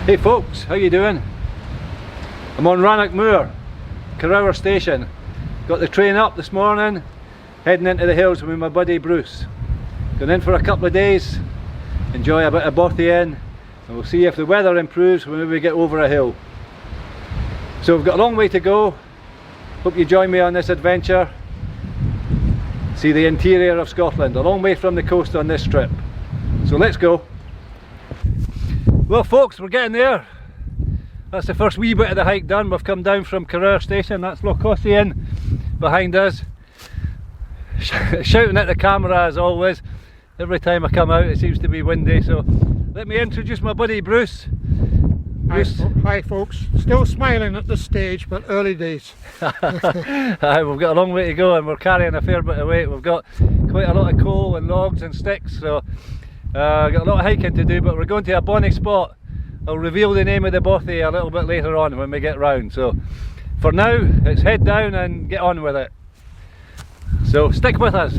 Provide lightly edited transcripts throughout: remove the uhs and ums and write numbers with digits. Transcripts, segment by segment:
Hey folks, how you doing? I'm on Rannoch Moor, Corrour Station. Got the train up this morning, heading into the hills with my buddy Bruce. Going in for a couple of days, enjoy a bit of Bothy in, and we'll see if the weather improves when we get over a hill. So we've got a long way to go. Hope you join me on this adventure. See the interior of Scotland, a long way from the coast on this trip. So let's go. Well folks, we're getting there. That's the first wee bit of the hike done. We've come down from Corrour Station. That's Loch Chiarain behind us. Shouting at the camera as always. Every time I come out it seems to be windy, so let me introduce my buddy Bruce. Bruce. Hi folks, still smiling at this stage, but early days. Aye, we've got a long way to go and we're carrying a fair bit of weight. We've got quite a lot of coal and logs and sticks, so got a lot of hiking to do, but we're going to a bonny spot. I'll reveal the name of the Bothy a little bit later on when we get round. So for now, it's head down and get on with it. So stick with us.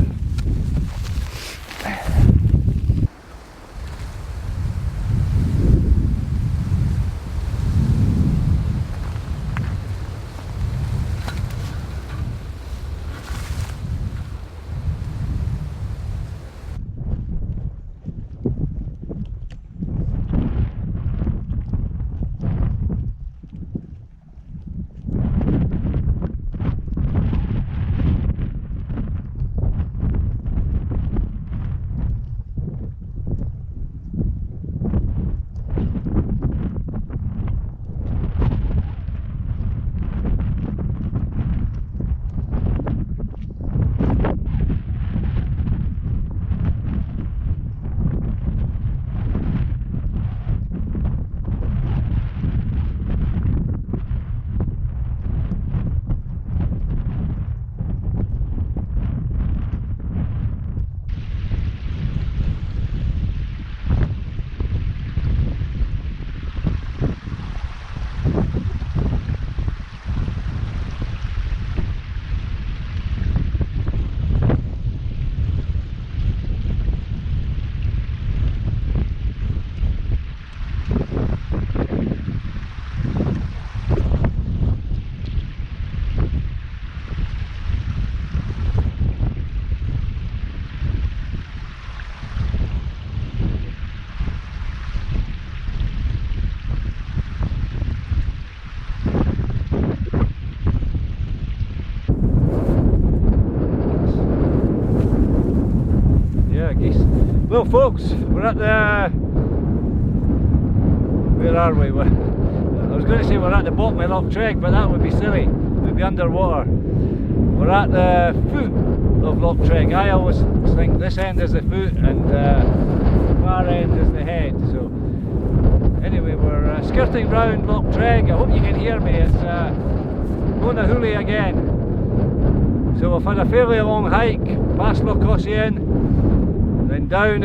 Well folks, we're at the... where are we? I was going to say we're at the bottom of Loch Chiarain, but that would be silly. We'd be underwater. We're at the foot of Loch Chiarain. I always think this end is the foot and the far end is the head. So anyway, we're skirting round Loch Chiarain. I hope you can hear me. It's going to Hoolie again. So we've had a fairly long hike past Loch Chiarain, then down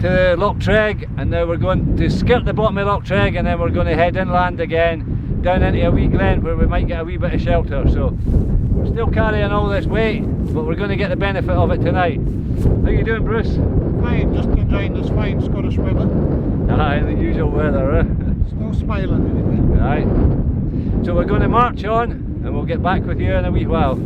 to Loch Chiarain, and now we're going to skirt the bottom of Loch Chiarain, and then we're going to head inland again down into a wee glen where we might get a wee bit of shelter. So we're still carrying all this weight, but we're going to get the benefit of it tonight. How you doing, Bruce? Fine, just enjoying this fine Scottish weather. Aye, the usual weather, Still smiling anyway. Aye. So we're going to march on and we'll get back with you in a wee while.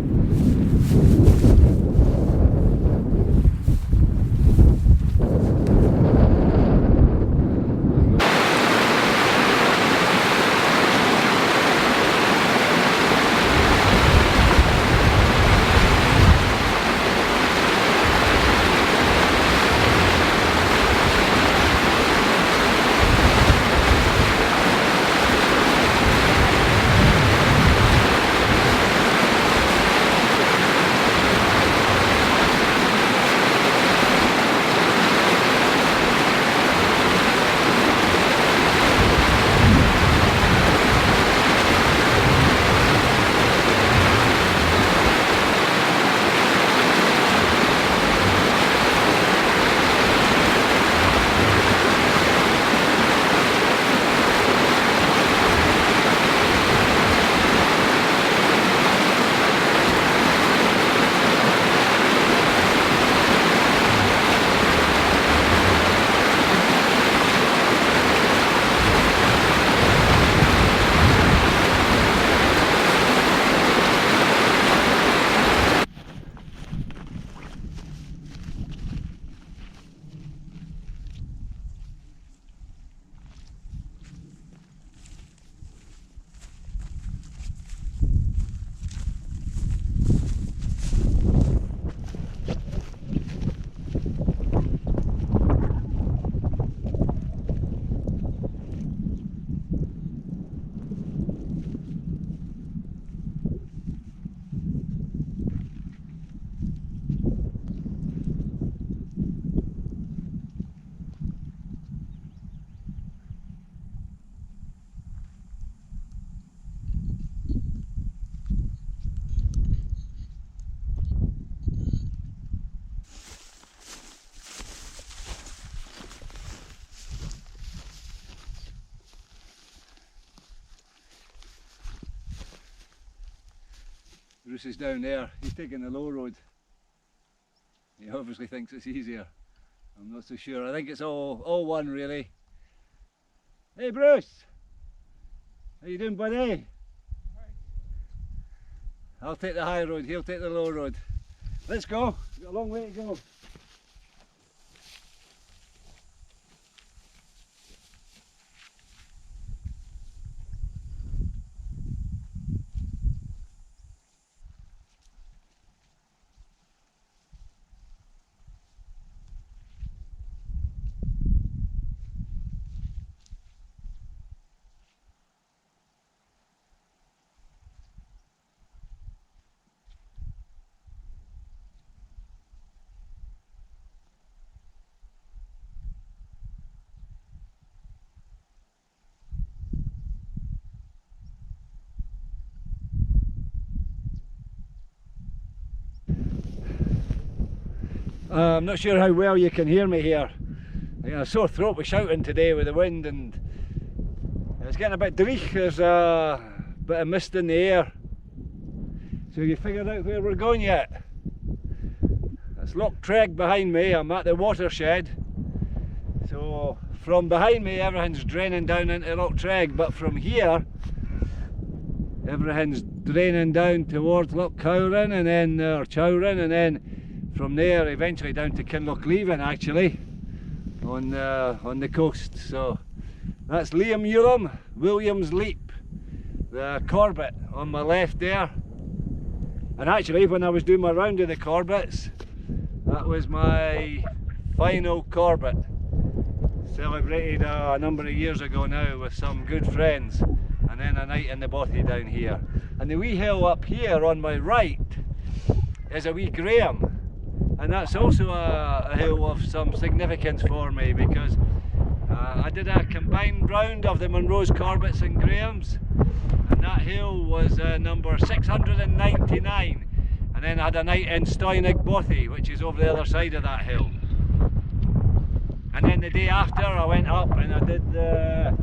Bruce is down there, he's taking the low road. He obviously thinks it's easier. I'm not so sure. I think it's all one really. Hey Bruce! How you doing, buddy? I'll take the high road, he'll take the low road. Let's go, we've got a long way to go. I'm not sure how well you can hear me here. I got a sore throat with shouting today with the wind, and it's getting a bit dreich. There's a bit of mist in the air. So you figured out where we're going yet? That's Loch Chiarain behind me. I'm at the Watershed. So from behind me everything's draining down into Loch Chiarain, but from here everything's draining down towards Loch Chiarain and then from there eventually down to Loch Chiarain actually on the coast. So that's Leum Uilleim, William's Leap, the Corbett on my left there. And actually when I was doing my round of the Corbett's, that was my final Corbett. Celebrated a number of years ago now with some good friends, and then a night in the Bothy down here. And the wee hill up here on my right is a wee Graham. And that's also a hill of some significance for me, because I did a combined round of the Munros, Corbetts and Grahams, and that hill was number 699, and then I had a night in Stoinig Bothy, which is over the other side of that hill. And then the day after I went up and I did the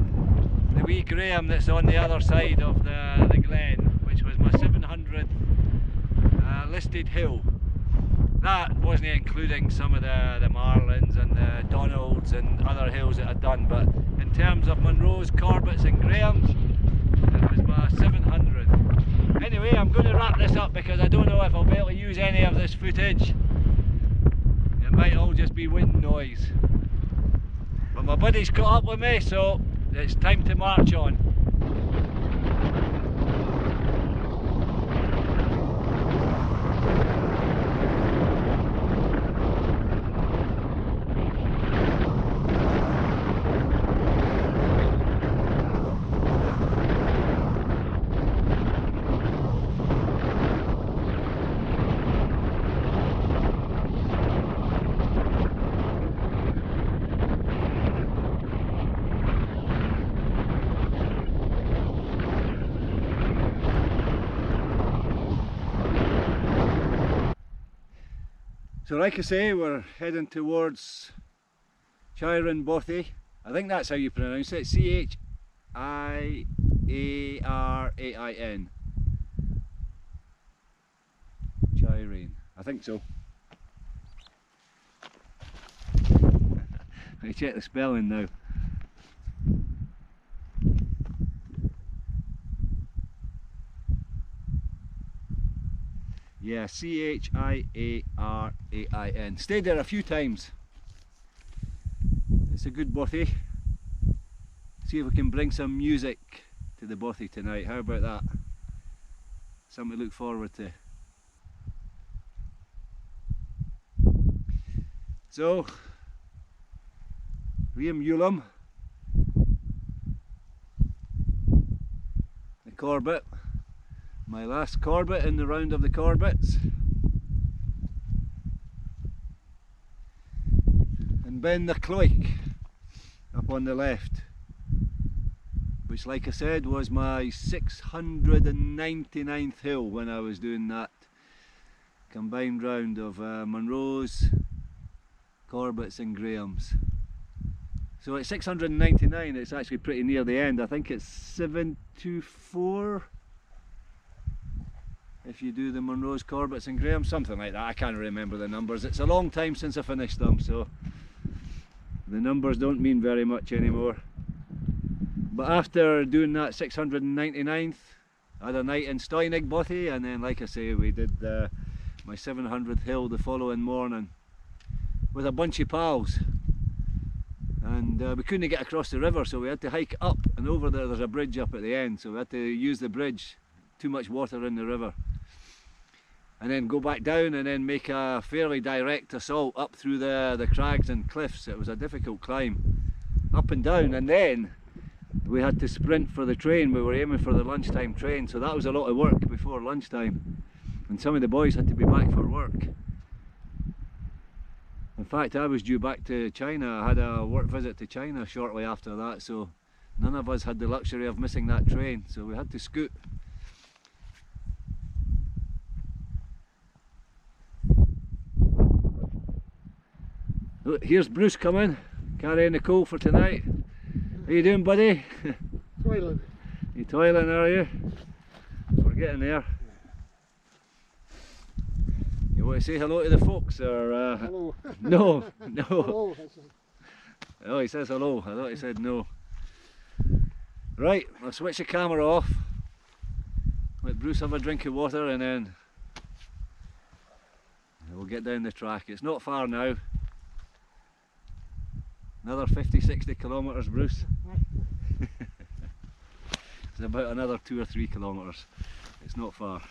wee Graham that's on the other side of the glen, which was my 700 listed hill. That wasn't including some of the Marlins and the Donalds and other hills that I'd done, but in terms of Munros, Corbetts and Grahams, it was my 700. Anyway, I'm going to wrap this up because I don't know if I'll be able to use any of this footage. It might all just be wind noise. But my buddy's caught up with me, so it's time to march on. So like I say, we're heading towards Chiarain Bothy. I think that's how you pronounce it, C-H-I-A-R-A-I-N. Chiarain, I think so. Let me check the spelling now. Yeah, C-H-I-A-R-A-I-N. Stayed there a few times. It's a good bothy. See if we can bring some music to the bothy tonight. How about that? Something to look forward to. So, Leum Uilleim, the Corbett. My last Corbett in the round of the Corbetts. And Ben the Cloik up on the left, which like I said was my 699th hill when I was doing that combined round of Munros, Corbetts and Grahams. So at 699 it's actually pretty near the end. I think it's 724. if you do the Monroes, Corbetts and Graham, something like that. I can't remember the numbers. It's a long time since I finished them, so the numbers don't mean very much anymore. But after doing that 699th, I had a night in Stoinig Bothy, and then, like I say, we did my 700th hill the following morning with a bunch of pals. And we couldn't get across the river, so we had to hike up, and over there there's a bridge up at the end, so we had to use the bridge. Too much water in the river. And then go back down and then make a fairly direct assault up through the crags and cliffs. It was a difficult climb, up and down, and then we had to sprint for the train. We were aiming for the lunchtime train, so that was a lot of work before lunchtime. And some of the boys had to be back for work. In fact, I was due back to China. I had a work visit to China shortly after that, so none of us had the luxury of missing that train, so we had to scoot. Look, here's Bruce coming, carrying the coal for tonight. How you doing, buddy? Toiling. You toiling, are you? We're getting there. You want to say hello to the folks, or Hello. no, no. Hello. Oh, he says hello. I thought he said no. Right, I'll switch the camera off. Let Bruce have a drink of water, and then we'll get down the track. It's not far now. Another 50-60 kilometres, Bruce. It's about another 2 or 3 kilometres. It's not far.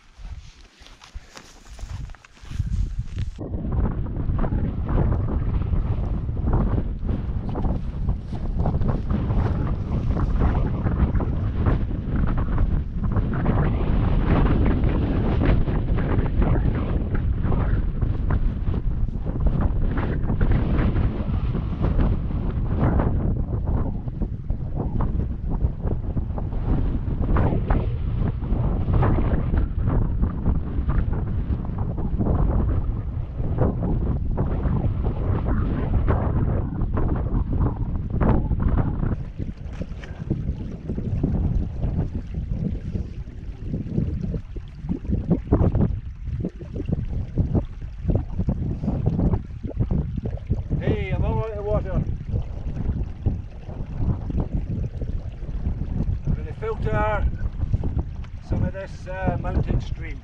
Some of this mountain stream.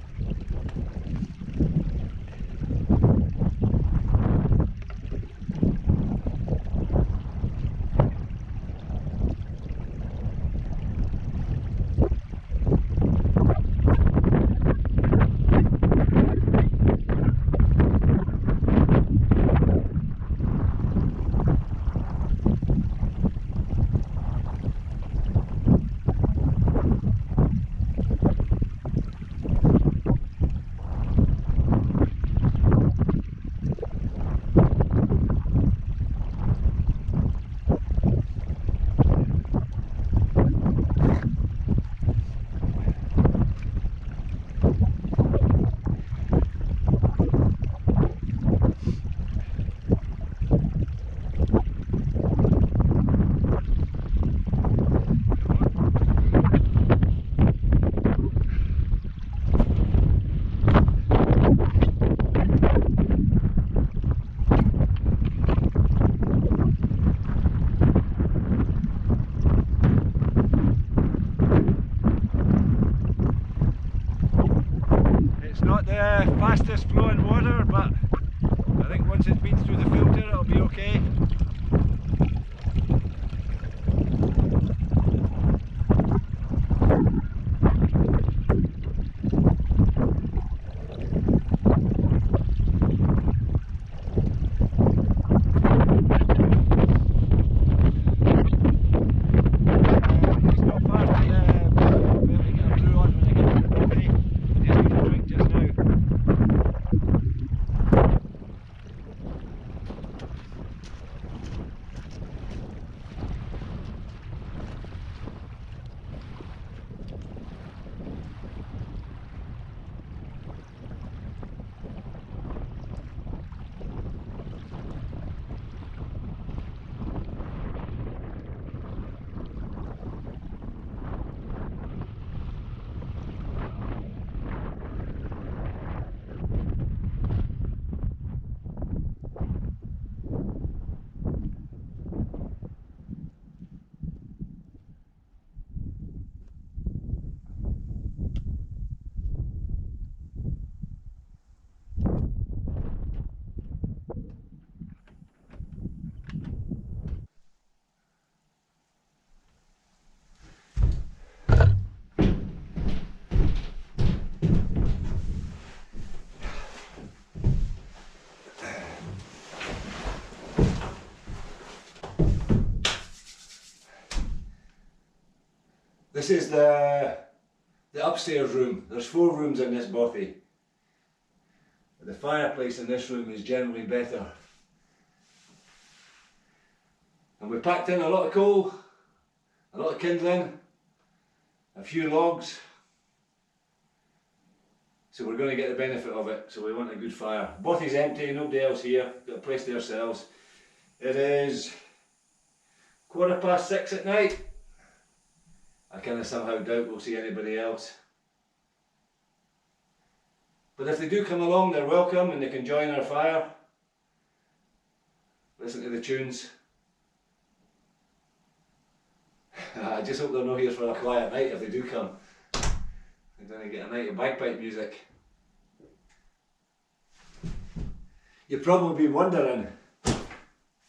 Fastest flowing water, but I think once it's been through the filter it'll be okay. It's not far to be able to get a brew on when I get to the Bothy. I just need a drink just now. This is the upstairs room. There's 4 rooms in this bothy. The fireplace in this room is generally better. And we packed in a lot of coal, a lot of kindling, a few logs. So we're going to get the benefit of it, so we want a good fire. Bothy's empty, nobody else here, got a place to ourselves. It is 6:15 at night. I kind of somehow doubt we'll see anybody else. But if they do come along, they're welcome and they can join our fire. Listen to the tunes. I just hope they're not here for a quiet night if they do come. They're going to get a night of bagpipe music. You're probably wondering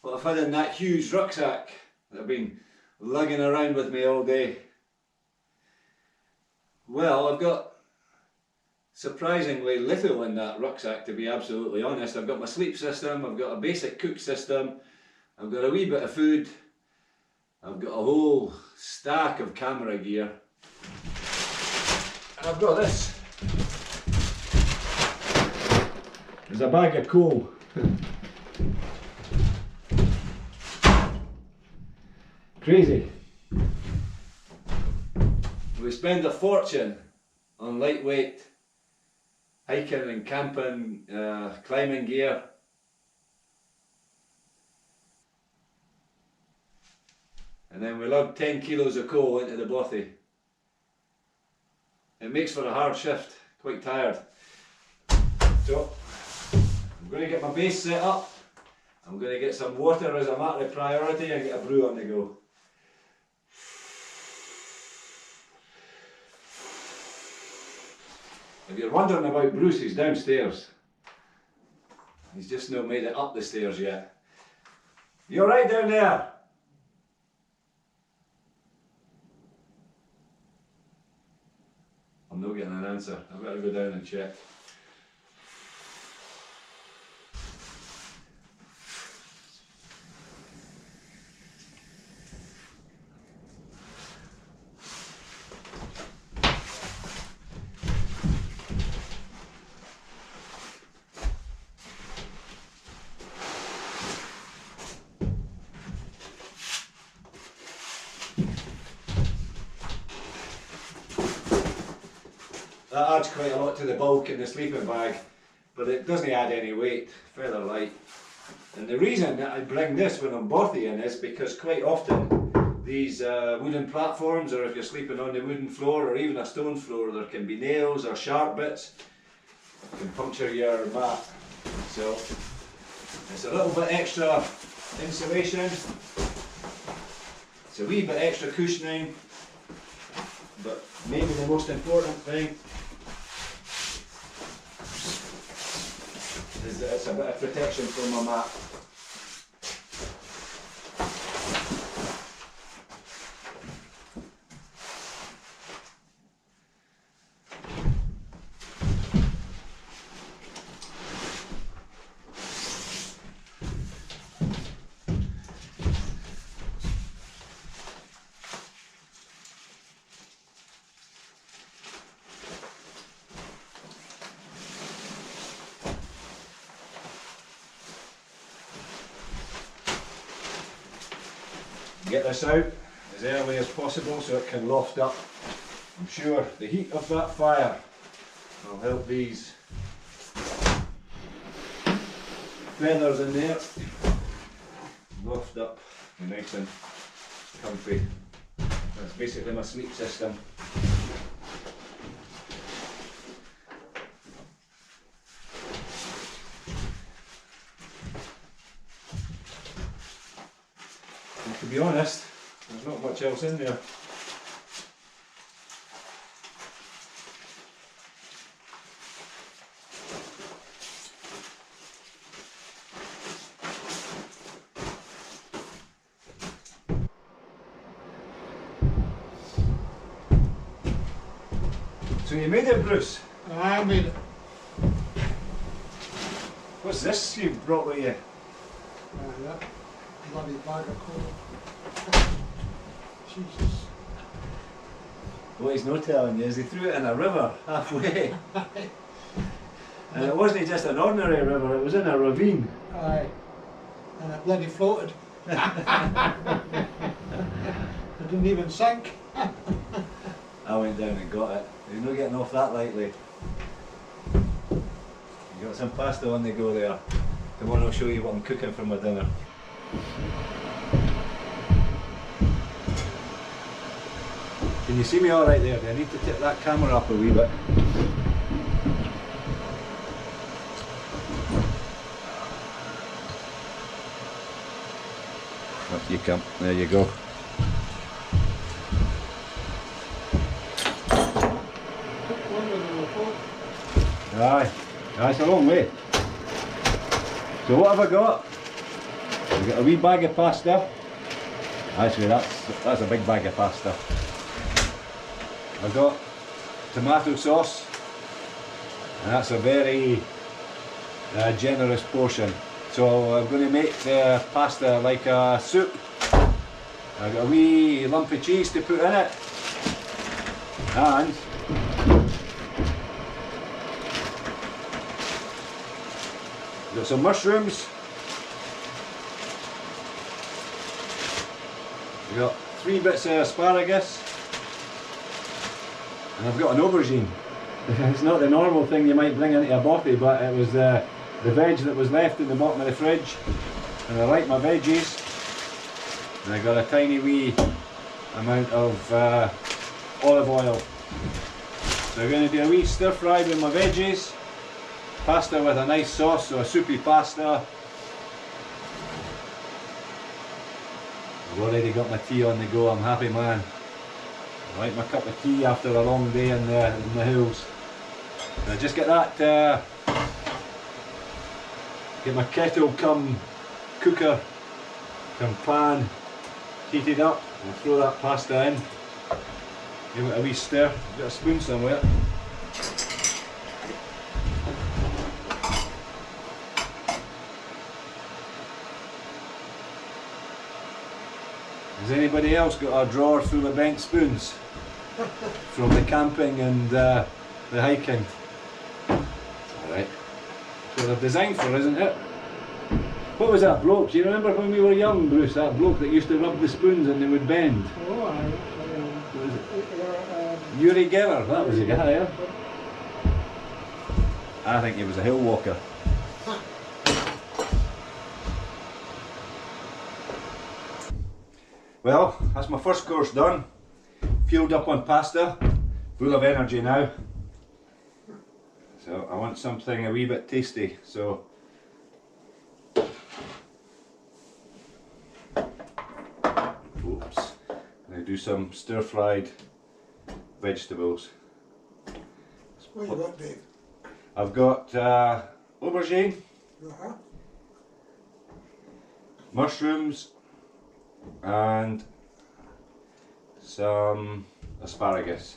what I've had in that huge rucksack that I've been lugging around with me all day. Well, I've got surprisingly little in that rucksack, to be absolutely honest. I've got my sleep system, I've got a basic cook system, I've got a wee bit of food, I've got a whole stack of camera gear, and I've got this. There's a bag of coal. Crazy. We spend a fortune on lightweight hiking and camping, climbing gear. And then we lug 10 kilos of coal into the bothy. It makes for a hard shift, quite tired. So, I'm going to get my base set up. I'm going to get some water as a matter of priority and get a brew on the go. If you're wondering about Bruce, he's downstairs. He's just not made it up the stairs yet. You alright down there? I'm not getting an answer. I've got to go down and check. That adds quite a lot to the bulk in the sleeping bag, but it doesn't add any weight, feather light. And the reason that I bring this when I'm bothying is because quite often these wooden platforms, or if you're sleeping on the wooden floor or even a stone floor, there can be nails or sharp bits that can puncture your mat. So it's a little bit extra insulation, it's a wee bit extra cushioning, but maybe the most important thing is that it's a bit of protection from my mat. Get this out as early as possible so it can loft up. I'm sure the heat of that fire will help these feathers in there loft up nice and comfy. That's basically my sleep system. To be honest, there's not much else in there. So you made it, Bruce? I made it. What's this you brought with you? Yeah. Bloody bag of coal. Jesus. What he's not telling you is he threw it in a river halfway. And it wasn't just an ordinary river, it was in a ravine. Aye. And it bloody floated. It didn't even sink. I went down and got it. He's not getting off that lightly. You got some pasta on the go there. Come on, I'll show you what I'm cooking for my dinner. Can you see me alright there? Do I need to tip that camera up a wee bit? Up you come. There you go. Aye, it's a long way. So what have I got? I've got a wee bag of pasta. Actually that's a big bag of pasta. I've got tomato sauce, and that's a very generous portion. So I'm going to make the pasta like a soup. I've got a wee lump of cheese to put in it, and got some mushrooms. I've got 3 bits of asparagus, and I've got an aubergine. It's not the normal thing you might bring into a bothy, but it was the veg that was left in the bottom of the fridge, and I like my veggies. And I got a tiny wee amount of olive oil. So I'm going to do a wee stir fry with my veggies. Pasta with a nice sauce, so a soupy pasta. I've already got my tea on the go, I'm happy man. I like my cup of tea after a long day in the hills. And I just get that, get my kettle come cooker, come pan heated up, and throw that pasta in. Give it a wee stir, got a spoon somewhere. Has anybody else got a drawer full of bent spoons from the camping and the hiking? Alright. That's what they're designed for, isn't it? What was that bloke? Do you remember when we were young, Bruce? That bloke that used to rub the spoons and they would bend? Oh, What was it? Uri Geller, that was the guy, yeah? I think he was a hill walker. Well, that's my first course done. Fueled up on pasta, full of energy now. So I want something a wee bit tasty, so oops. I'm going to do some stir-fried vegetables. what you got, Dave? I've got aubergine, mushrooms, and some asparagus,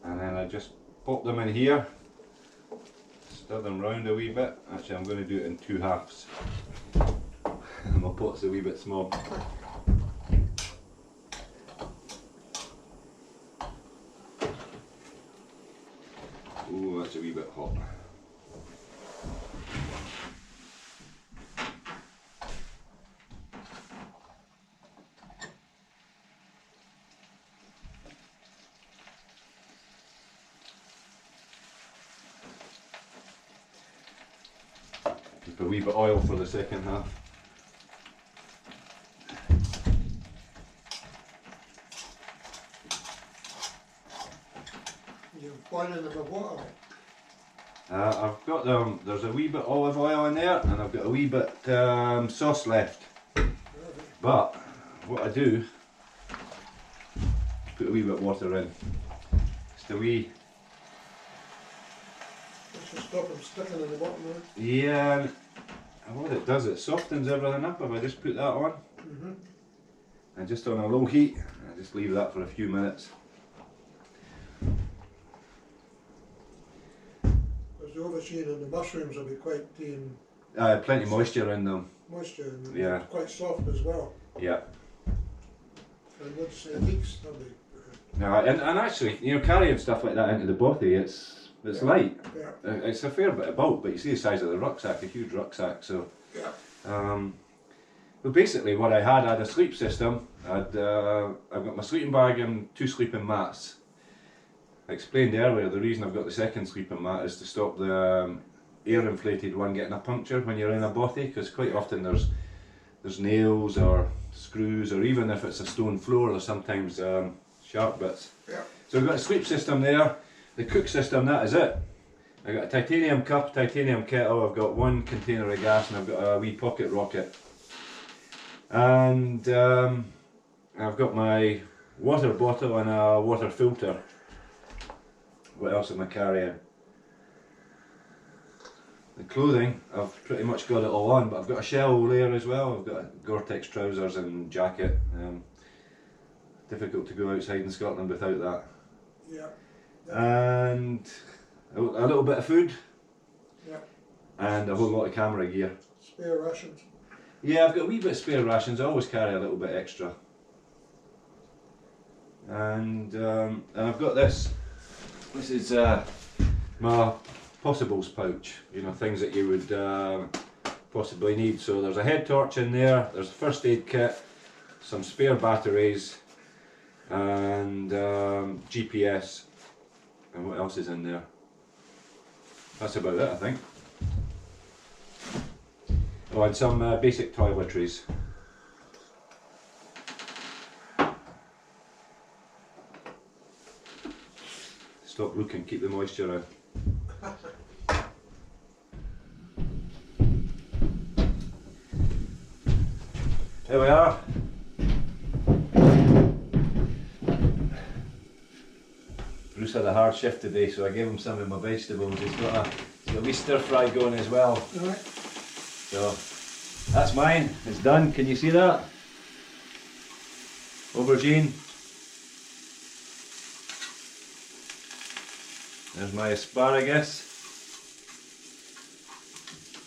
and then I just pop them in here, stir them round a wee bit. Actually I'm going to do it in 2 halves. My pot's a wee bit small. Ooh, that's a wee bit hot. Keep a wee bit of oil for the second half. You're boiling them with water. I've got them, there's a wee bit olive oil in there, and I've got a wee bit sauce left. But what I do, put a wee bit of water in. Just a wee. This will stop them sticking in the bottom there. Yeah, and what it does, it softens everything up if I just put that on. And just on a low heat, I just leave that for a few minutes. Because the aubergine and the mushrooms will be quite Plenty of moisture in them. moisture and Yeah. quite soft as well. Yeah. I would say weeks maybe. No, and actually, you know, carrying stuff like that into the bothy, it's light. Yeah. It's a fair bit of bulk, but you see the size of the rucksack, a huge rucksack. So, Yeah. well, basically, what I had a sleep system. I've got my sleeping bag and 2 sleeping mats. I explained earlier the reason I've got the second sleeping mat is to stop the air inflated one getting a puncture when you're in a bothy, because quite often there's nails or screws, or even if it's a stone floor, there's sometimes sharp bits. Yeah. So we've got a sleep system there. The cook system, that is it. I've got a titanium cup, titanium kettle, I've got 1 container of gas, and I've got a wee pocket rocket. And I've got my water bottle and a water filter. What else am I carrying? The clothing, I've pretty much got it all on, but I've got a shell there as well. I've got Gore-Tex trousers and jacket. Difficult to go outside in Scotland without that. Yeah. And a little bit of food. Yeah. And a whole lot of camera gear. Spare rations. Yeah, I've got a wee bit of spare rations. I always carry a little bit extra. And I've got this. This is my possibles pouch. You know, things that you would possibly need. So there's a head torch in there. There's a first aid kit, some spare batteries, and GPS. And what else is in there? That's about it, I think. Oh, and some basic toiletries. Stop looking, keep the moisture in. Here we are. Bruce had a hard shift today, so I gave him some of my vegetables. He's got a wee stir fry going as well. Right. So that's mine, it's done. Can you see that? Aubergine. There's my asparagus.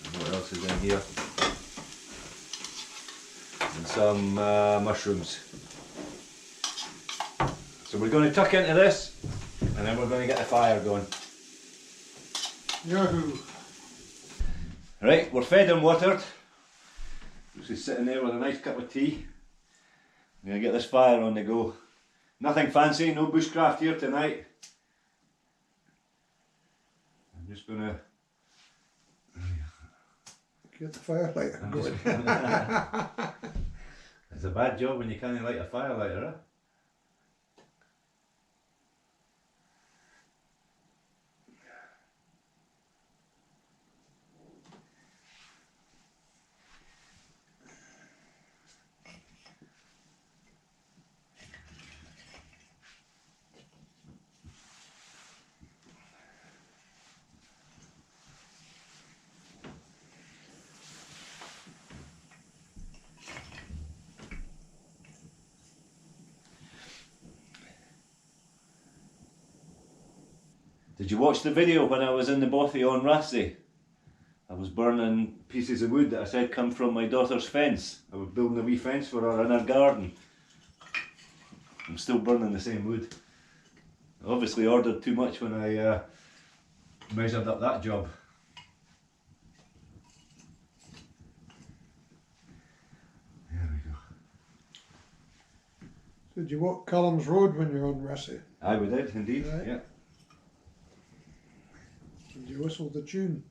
And what else is in here? And some mushrooms. So we're going to tuck into this, and then we're going to get the fire going. Yahoo! Right, we're fed and watered. Bruce is sitting there with a nice cup of tea. I'm going to get this fire on the go. Nothing fancy, no bushcraft here tonight. I'm just going to Get the firelighter going. It's a bad job when you can't light a firelighter, huh? Did you watch the video when I was in the bothy on Rassie? I was burning pieces of wood that I said come from my daughter's fence. I was building a wee fence for her in her garden. I'm still burning the same wood. I obviously ordered too much when I measured up that job. There we go. Did you walk Callum's Road when you're on Rassie? Aye, we did indeed, Right. yeah. Did you whistle the tune?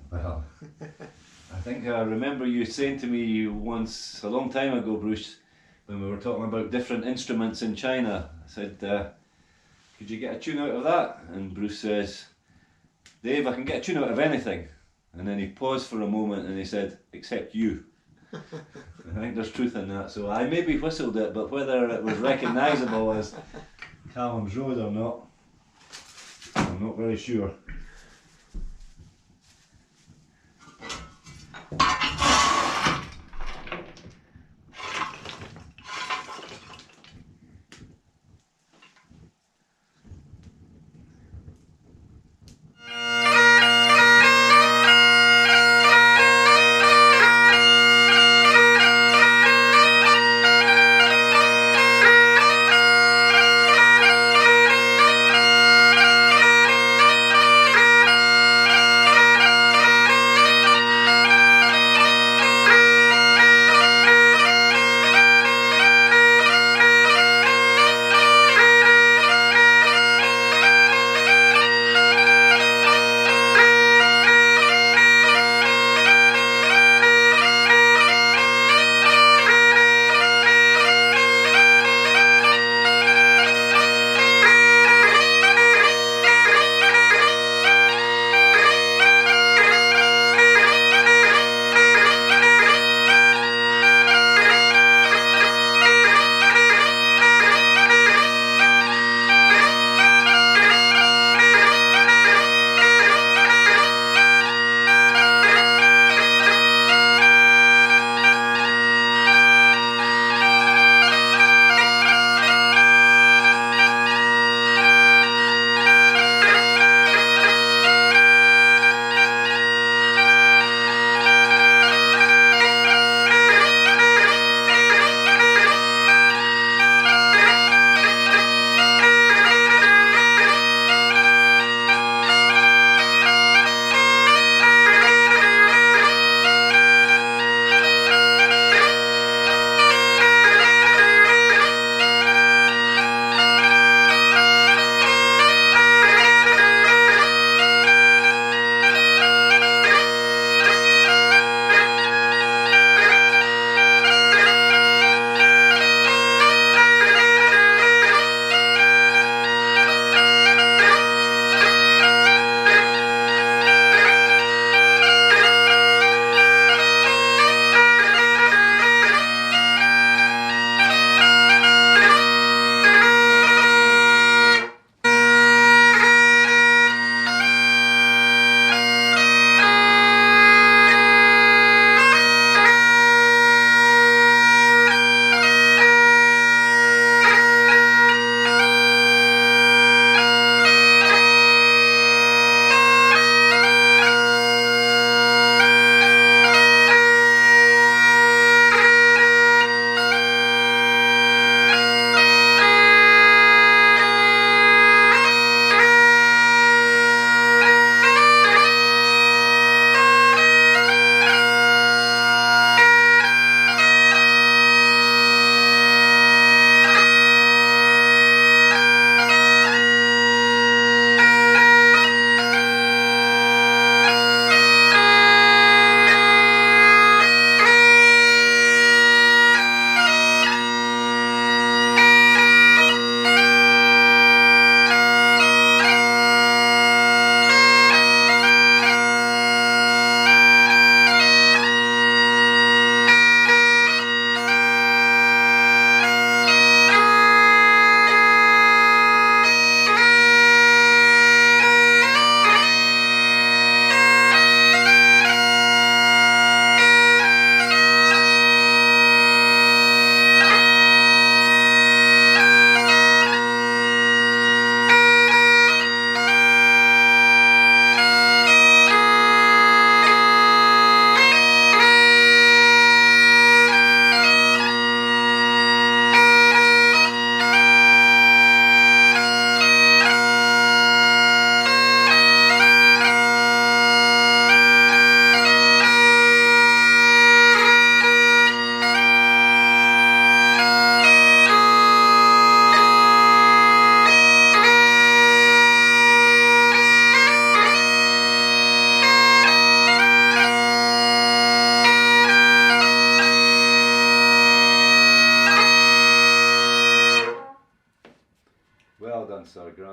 Well, I think I remember you saying to me once, a long time ago, Bruce, when we were talking about different instruments in China, I said, could you get a tune out of that? And Bruce says, Dave, I can get a tune out of anything. And then he paused for a moment and he said, except you. I think there's truth in that. So I maybe whistled it, but whether it was recognisable as Callum's Road or not, I'm not very sure.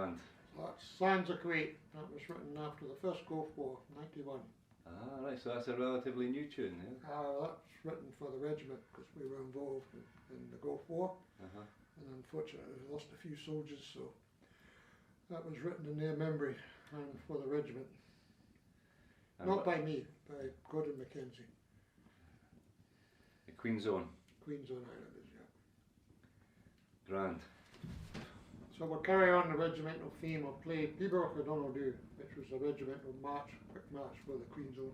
grand. That's Sands of Kuwait. That was written after the first Gulf War, 91. Ah, right, so that's a relatively new tune, yeah? That's written for the regiment because we were involved in the Gulf War. Uh-huh. And unfortunately we lost a few soldiers, so that was written in their memory and for the regiment. And Not by me, by Gordon Mackenzie, the Queen's Own. Queen's Own Islanders, yeah. Grand. So we'll carry on the regimental theme. I'll play Pibroch O'Donnell Do, which was a regimental march, quick march for the Queen's Own.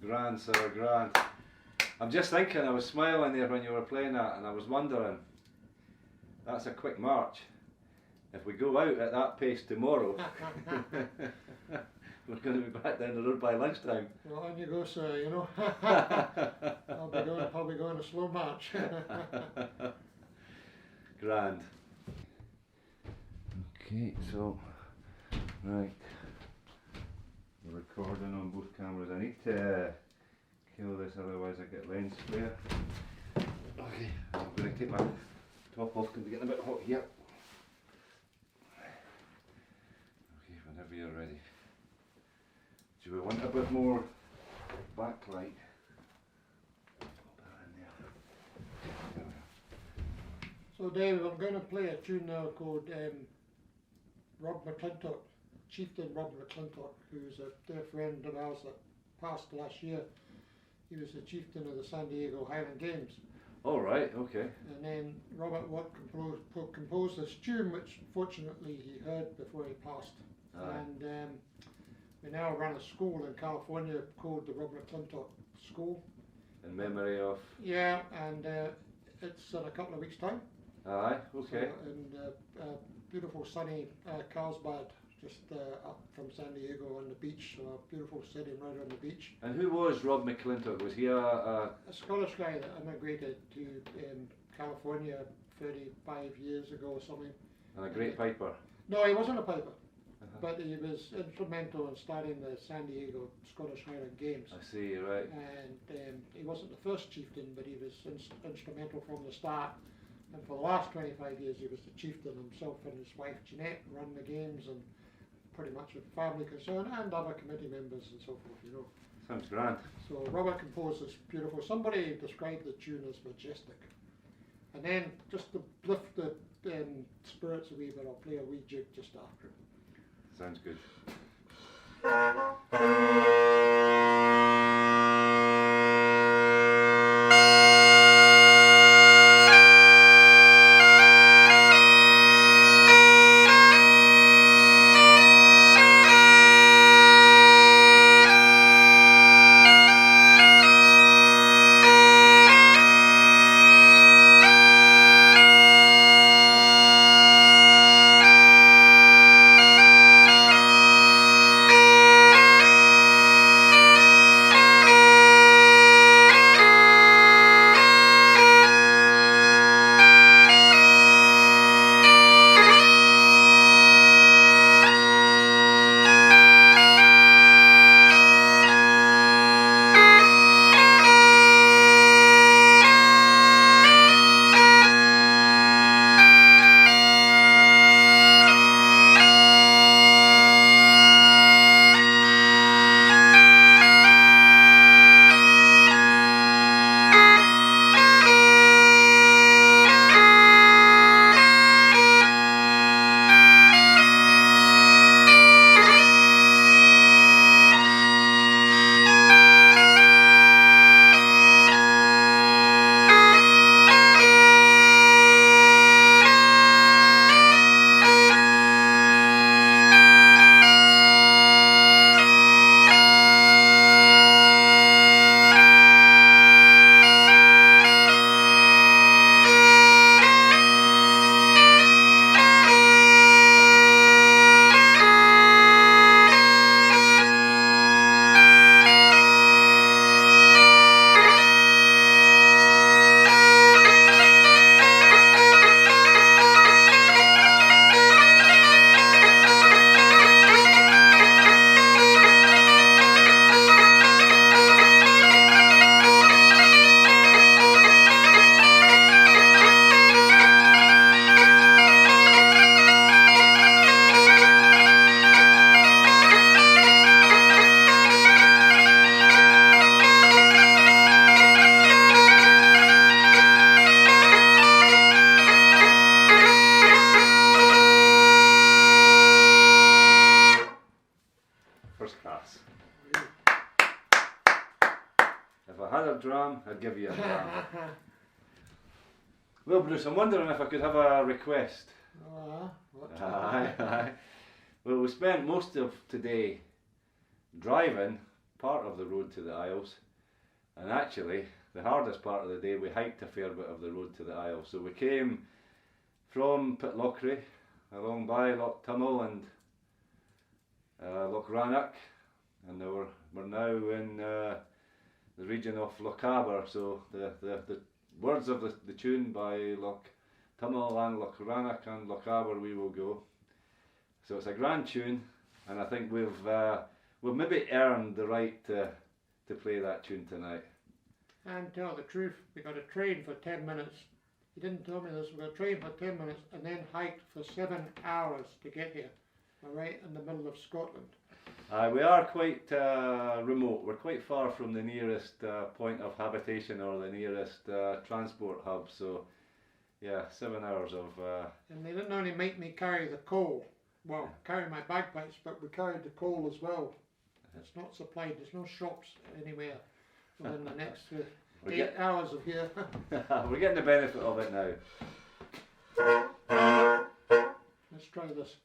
Grand, sir, grand. I'm just thinking, I was smiling there when you were playing that, and I was wondering, that's a quick march. If we go out at that pace tomorrow, we're going to be back down the road by lunchtime. Well, on you go, sir, you know. I'll be going a slow march. Grand. Okay, so, right. We're recording on both cameras. I need to kill this, otherwise I get lens flare. Okay, I'm going to take my top off because it's getting a bit hot here. Okay, whenever you're ready. Do we want a bit more backlight? Put that in there. There we are. So Dave, I'm going to play a tune now called Rob McClintock, Chieftain Rob McClintock, who's a dear friend of ours that passed last year. He was the chieftain of the San Diego Highland Games. All right, okay. And then Robert Watt composed this tune, which fortunately he heard before he passed. Aye. And we now run a school in California called the Rob McClintock School. In memory of. Yeah, and it's in a couple of weeks' time. Aye, okay. So, in beautiful sunny Carlsbad, just up from San Diego on the beach, so a beautiful city right on the beach. And who was Rob McClintock? Was he A Scottish guy that immigrated to California 35 years ago or something. and a great piper? No, he wasn't a piper, but he was instrumental in starting the San Diego Scottish Highland Games. I see, right. And he wasn't the first chieftain, but he was instrumental from the start. And for the last 25 years, he was the chieftain himself, and his wife Jeanette run the games, and pretty much a family concern, and other committee members and so forth, you know. Sounds grand. So Robert composed this beautiful, somebody described the tune as majestic. And then just to lift the spirits away, but I'll play a wee jig just after it. Sounds good. If I had a drum, I'd give you a drum. Well, Bruce, I'm wondering if I could have a request. What? Aye, aye. Well, we spent most of today driving part of the road to the Isles, and actually the hardest part of the day we hiked a fair bit of the road to the Isles. So we came from Pitlochry along by Loch Tummel and Loch Rannoch, and we're now in the region of Loch Chiarain. So the words of the tune by Loch Tummel and Loch Rannoch and Loch Chiarain we will go. So it's a grand tune, and I think we've maybe earned the right to play that tune tonight. And tell the truth, we got a train for 10 minutes. He didn't tell me this. We got a train for 10 minutes and then hiked for 7 hours to get here. We're right in the middle of Scotland. We are quite remote. We're quite far from the nearest point of habitation or the nearest transport hub. So, yeah, 7 hours of. And they didn't only make me carry the coal. Well, carry my bagpipes, but we carried the coal as well. It's not supplied. There's no shops anywhere within the next 8 hours of here. We're getting the benefit of it now. Let's try this.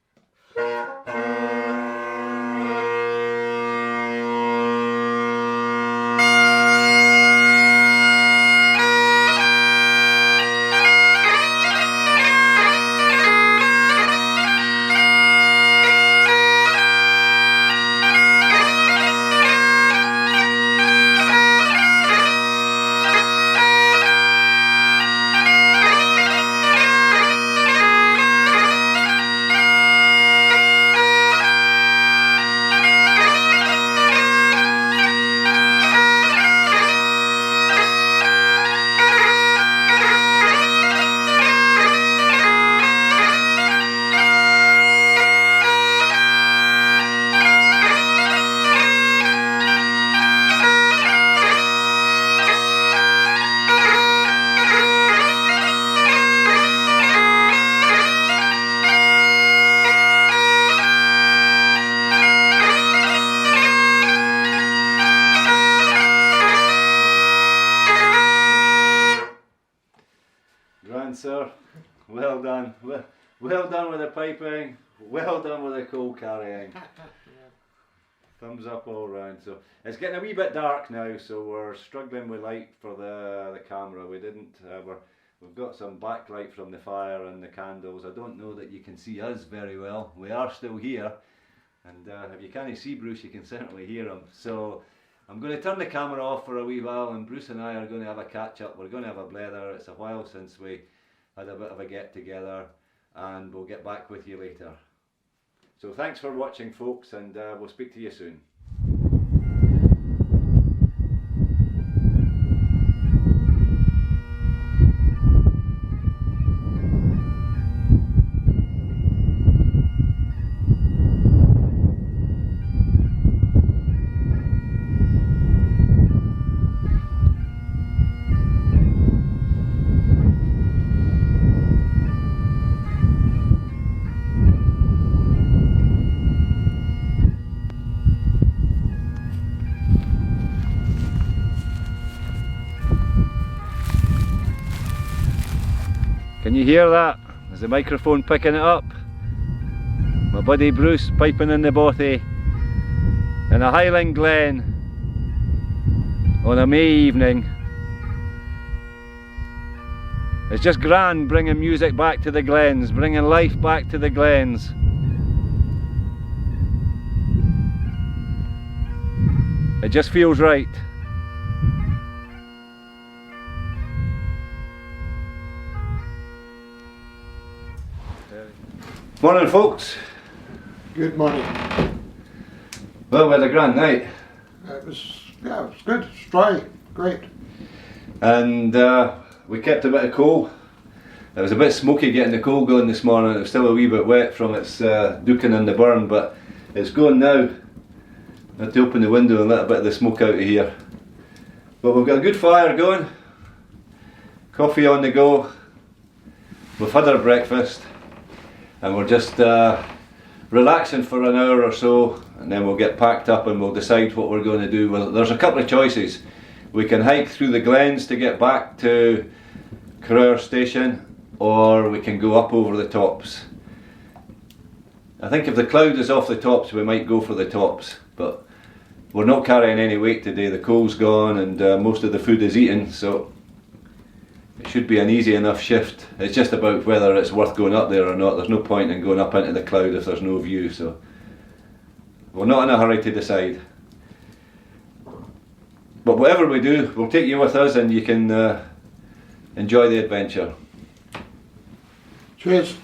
sir. Well done. Well done with the piping. Well done with the coal carrying. Thumbs up all round. So it's getting a wee bit dark now, so we're struggling with light for the camera. We didn't. We've got some backlight from the fire and the candles. I don't know that you can see us very well. We are still here, and if you can't see Bruce, you can certainly hear him. So I'm going to turn the camera off for a wee while, and Bruce and I are going to have a catch up. We're going to have a blether. It's a while since we had a bit of a get together, and we'll get back with you later. So thanks for watching, folks, and we'll speak to you soon. Can you hear that? Is the microphone picking it up? My buddy Bruce piping in the bothy in a Highland Glen on a May evening. It's just grand bringing music back to the glens, bringing life back to the glens. It just feels right. Morning, folks. Good morning. Well, we had a grand night. It was good. It's dry. Great. And we kept a bit of coal. It was a bit smoky getting the coal going this morning. It was still a wee bit wet from its duking in the burn, but it's going now. I had to open the window and let a bit of the smoke out of here. But we've got a good fire going. Coffee on the go. We've had our breakfast. And we're just relaxing for an hour or so, and then we'll get packed up and we'll decide what we're going to do. Well, there's a couple of choices. We can hike through the glens to get back to Corrour Station, or we can go up over the tops. I think if the cloud is off the tops, we might go for the tops, but we're not carrying any weight today. The coal's gone and most of the food is eaten, so it should be an easy enough shift. It's just about whether it's worth going up there or not. There's no point in going up into the cloud if there's no view, so we're not in a hurry to decide. But whatever we do, we'll take you with us and you can enjoy the adventure. Cheers.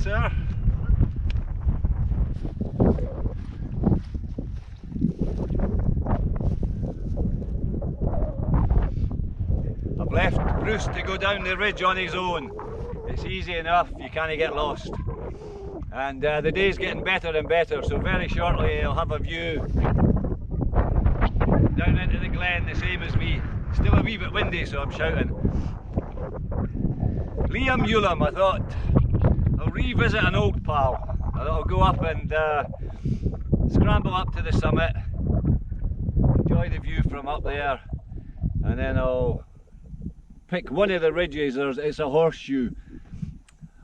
sir. I've left Bruce to go down the ridge on his own. It's easy enough, you can't get lost. And the day's getting better and better, so very shortly I'll have a view down into the glen, the same as me. Still a wee bit windy, so I'm shouting. Leum Uilleim, I thought I'll revisit an old pal. I thought I'll go up and scramble up to the summit, enjoy the view from up there, and then I'll pick one of the ridges. It's a horseshoe.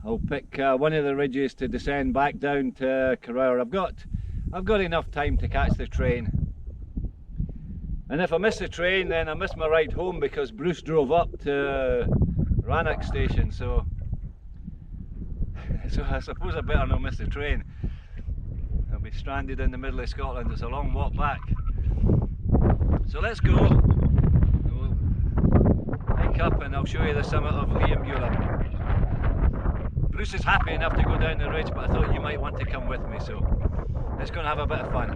I'll pick one of the ridges to descend back down to Corrour. I've got enough time to catch the train. And if I miss the train, then I miss my ride home, because Bruce drove up to Rannoch Station, so I suppose I better not miss the train. I'll be stranded in the middle of Scotland. It's a long walk back. So let's go. We'll hike up and I'll show you the summit of Leum Uilleim. Bruce is happy enough to go down the ridge, but I thought you might want to come with me, so let's go and have a bit of fun.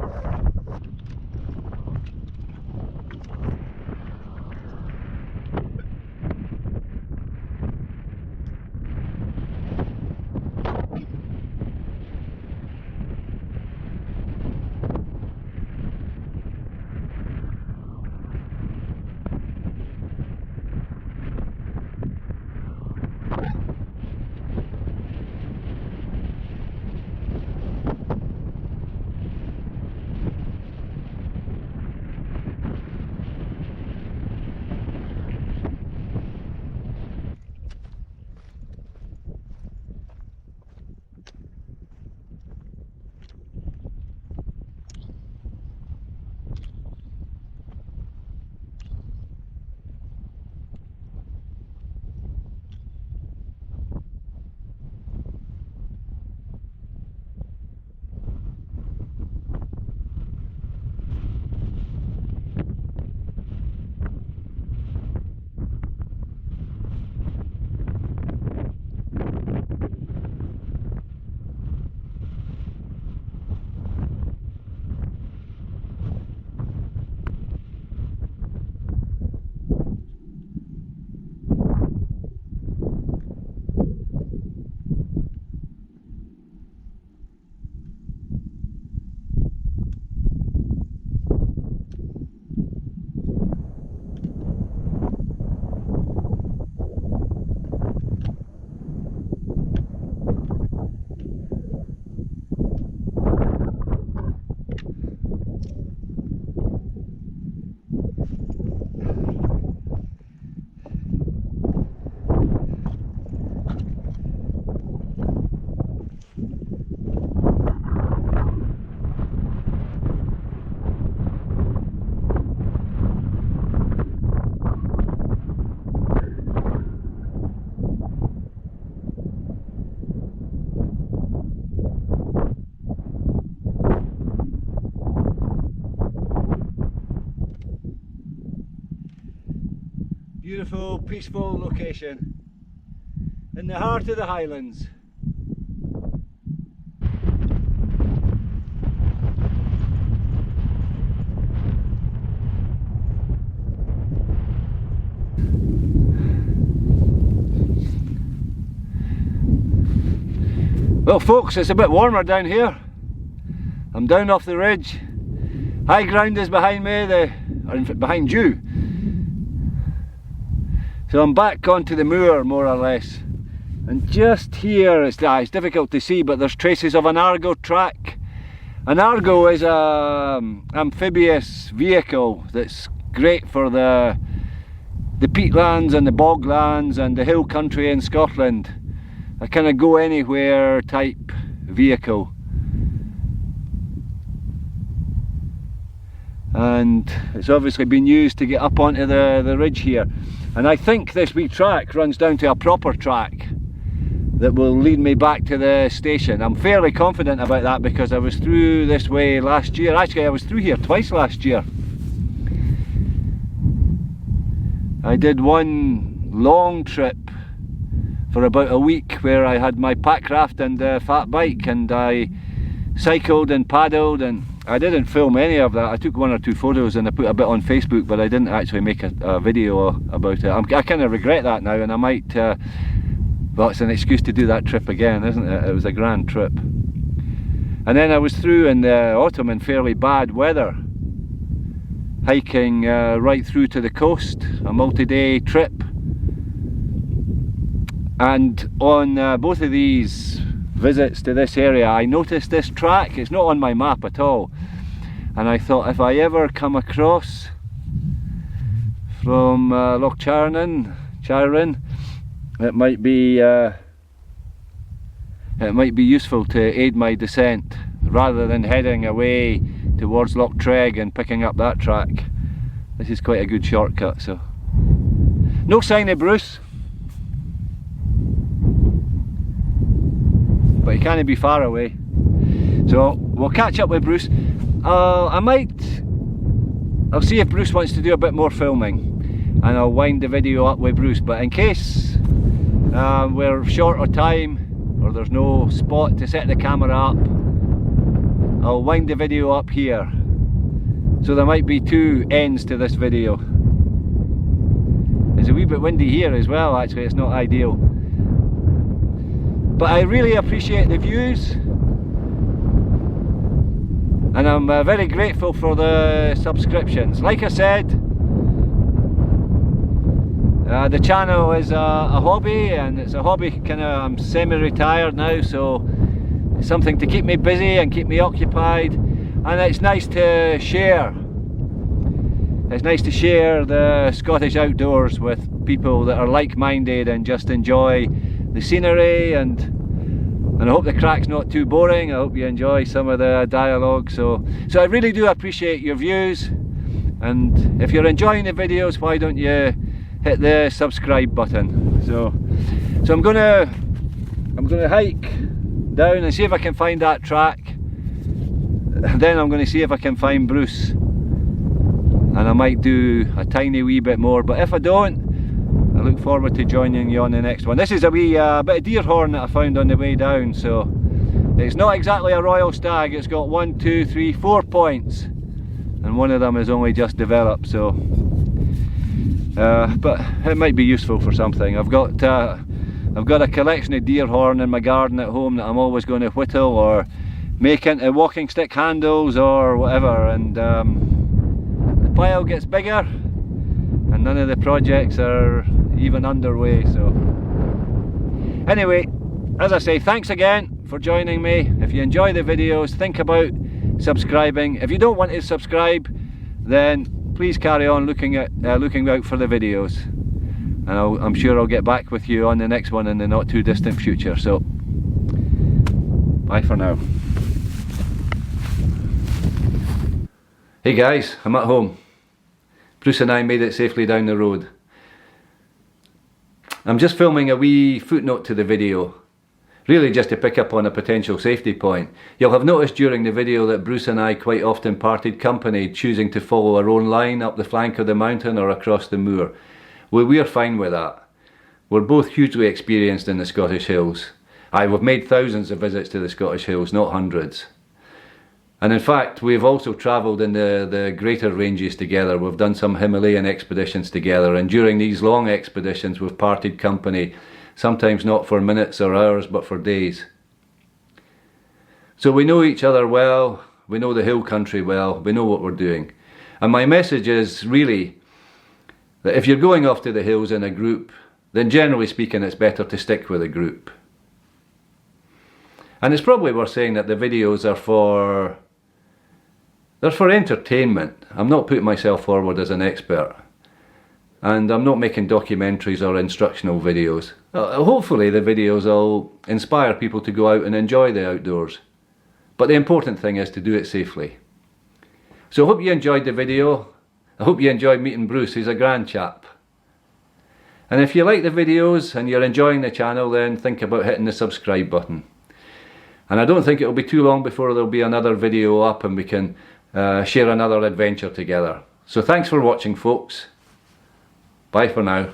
Beautiful, peaceful location in the heart of the Highlands. Well folks, it's a bit warmer down here. I'm down off the ridge. High ground is behind me, behind you. So I'm back onto the moor, more or less. And just here, it's difficult to see, but there's traces of an Argo track. An Argo is an amphibious vehicle that's great for the peatlands and the boglands and the hill country in Scotland. A kind of go anywhere type vehicle. And it's obviously been used to get up onto the ridge here. And I think this wee track runs down to a proper track that will lead me back to the station. I'm fairly confident about that because I was through this way last year. Actually, I was through here twice last year. I did one long trip for about a week, where I had my packraft and fat bike, and I cycled and paddled, and I didn't film any of that. I took 1 or 2 photos and I put a bit on Facebook, but I didn't actually make a video about it. I kind of regret that now, and I might, well, it's an excuse to do that trip again, isn't it? It was a grand trip. And then I was through in the autumn in fairly bad weather, hiking right through to the coast, a multi-day trip. And on both of these visits to this area, I noticed this track. It's not on my map at all, and I thought, if I ever come across from Loch Chiarain, it might be useful to aid my descent, rather than heading away towards Loch Chiarain and picking up that track. This is quite a good shortcut. So no sign of Bruce, but he can't be far away, so we'll catch up with Bruce. I'll see if Bruce wants to do a bit more filming, and I'll wind the video up with Bruce. But in case we're short of time, or there's no spot to set the camera up, I'll wind the video up here. So there might be 2 ends to this video. It's a wee bit windy here as well, actually. It's not ideal. But I really appreciate the views, and I'm very grateful for the subscriptions. Like I said, the channel is a hobby, and it's a hobby I'm semi-retired now, so it's something to keep me busy and keep me occupied, and it's nice to share. It's nice to share the Scottish outdoors with people that are like-minded and just enjoy the scenery, and I hope the crack's not too boring. I hope you enjoy some of the dialogue. So I really do appreciate your views, and if you're enjoying the videos, why don't you hit the subscribe button. So I'm gonna hike down and see if I can find that track. Then I'm going to see if I can find Bruce, and I might do a tiny wee bit more, but if I don't, I look forward to joining you on the next one. This is a wee bit of deer horn that I found on the way down, so it's not exactly a royal stag. It's got 1, 2, 3, 4 points, and one of them is only just developed, so but it might be useful for something. I've got a collection of deer horn in my garden at home that I'm always going to whittle or make into walking stick handles or whatever, and the pile gets bigger and none of the projects are even underway. So anyway, as I say, thanks again for joining me. If you enjoy the videos, think about subscribing. If you don't want to subscribe, then please carry on looking out for the videos, and I'm sure I'll get back with you on the next one in the not too distant future. So bye for now. Hey guys, I'm at home. Bruce and I made it safely down the road. I'm just filming a wee footnote to the video, really just to pick up on a potential safety point. You'll have noticed during the video that Bruce and I quite often parted company, choosing to follow our own line up the flank of the mountain or across the moor. Well, we're fine with that. We're both hugely experienced in the Scottish Hills. We've made thousands of visits to the Scottish Hills, not hundreds. And in fact, we've also travelled in the greater ranges together. We've done some Himalayan expeditions together, and during these long expeditions we've parted company, sometimes not for minutes or hours, but for days. So we know each other well, we know the hill country well, we know what we're doing. And my message is really that if you're going off to the hills in a group, then generally speaking it's better to stick with a group. And it's probably worth saying that the videos are for entertainment. I'm not putting myself forward as an expert, and I'm not making documentaries or instructional videos. Hopefully the videos will inspire people to go out and enjoy the outdoors, but the important thing is to do it safely. So I hope you enjoyed the video. I hope you enjoyed meeting Bruce. He's a grand chap. And if you like the videos and you're enjoying the channel, then think about hitting the subscribe button. And I don't think it'll be too long before there'll be another video up and we can share another adventure together. So thanks for watching, folks. Bye for now.